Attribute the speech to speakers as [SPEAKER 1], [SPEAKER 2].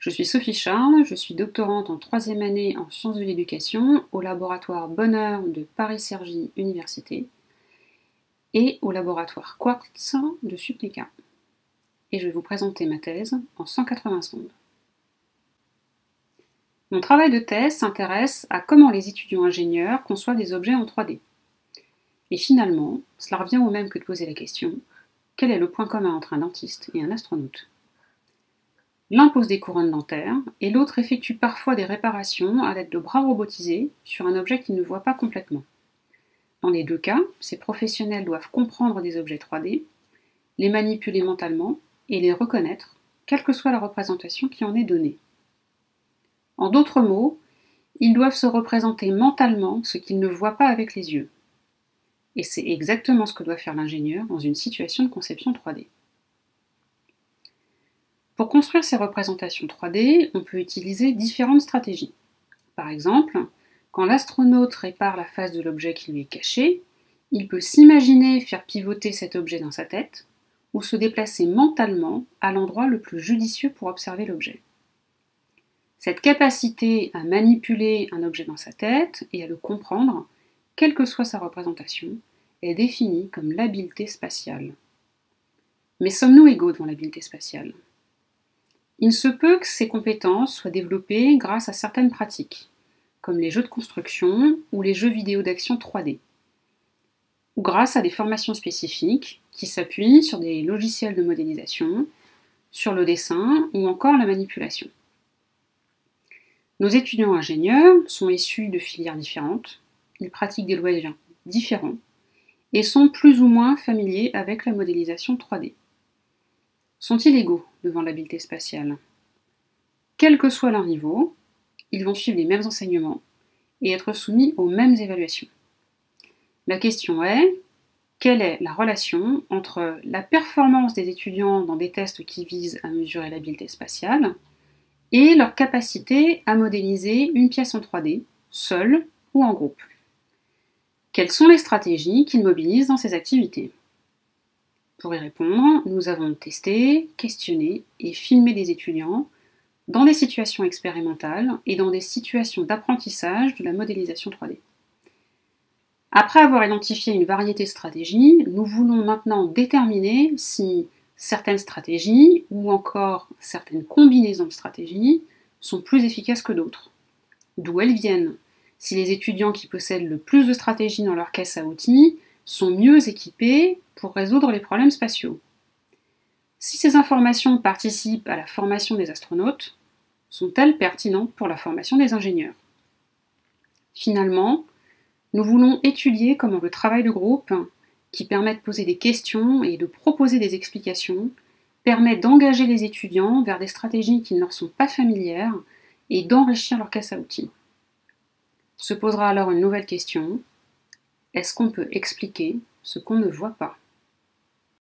[SPEAKER 1] Je suis Sophie Charles, je suis doctorante en 3e année en sciences de l'éducation au laboratoire Bonheur de Paris-Cergy Université et au laboratoire Quartz de Supplica. Et je vais vous présenter ma thèse en 180 secondes. Mon travail de thèse s'intéresse à comment les étudiants ingénieurs conçoivent des objets en 3D. Et finalement, cela revient au même que de poser la question: quel est le point commun entre un dentiste et un astronaute? L'un pose des couronnes dentaires et l'autre effectue parfois des réparations à l'aide de bras robotisés sur un objet qu'il ne voit pas complètement. Dans les deux cas, ces professionnels doivent comprendre des objets 3D, les manipuler mentalement et les reconnaître, quelle que soit la représentation qui en est donnée. En d'autres mots, ils doivent se représenter mentalement ce qu'ils ne voient pas avec les yeux. Et c'est exactement ce que doit faire l'ingénieur dans une situation de conception 3D. Pour construire ces représentations 3D, on peut utiliser différentes stratégies. Par exemple, quand l'astronaute répare la face de l'objet qui lui est caché, il peut s'imaginer faire pivoter cet objet dans sa tête ou se déplacer mentalement à l'endroit le plus judicieux pour observer l'objet. Cette capacité à manipuler un objet dans sa tête et à le comprendre, quelle que soit sa représentation, est définie comme l'habileté spatiale. Mais sommes-nous égaux devant l'habileté spatiale ? Il se peut que ces compétences soient développées grâce à certaines pratiques, comme les jeux de construction ou les jeux vidéo d'action 3D, ou grâce à des formations spécifiques qui s'appuient sur des logiciels de modélisation, sur le dessin ou encore la manipulation. Nos étudiants ingénieurs sont issus de filières différentes, ils pratiquent des loisirs différents et sont plus ou moins familiers avec la modélisation 3D. Sont-ils égaux devant l'habileté spatiale? Quel que soit leur niveau, ils vont suivre les mêmes enseignements et être soumis aux mêmes évaluations. La question est: quelle est la relation entre la performance des étudiants dans des tests qui visent à mesurer l'habileté spatiale et leur capacité à modéliser une pièce en 3D, seule ou en groupe? Quelles sont les stratégies qu'ils mobilisent dans ces activités? Pour y répondre, nous avons testé, questionné et filmé des étudiants dans des situations expérimentales et dans des situations d'apprentissage de la modélisation 3D. Après avoir identifié une variété de stratégies, nous voulons maintenant déterminer si certaines stratégies ou encore certaines combinaisons de stratégies sont plus efficaces que d'autres. D'où elles viennent, si les étudiants qui possèdent le plus de stratégies dans leur caisse à outils sont mieux équipés pour résoudre les problèmes spatiaux. Si ces informations participent à la formation des astronautes, sont-elles pertinentes pour la formation des ingénieurs? Finalement, nous voulons étudier comment le travail de groupe, qui permet de poser des questions et de proposer des explications, permet d'engager les étudiants vers des stratégies qui ne leur sont pas familières et d'enrichir leur caisse à outils. Se posera alors une nouvelle question: est-ce qu'on peut expliquer ce qu'on ne voit pas?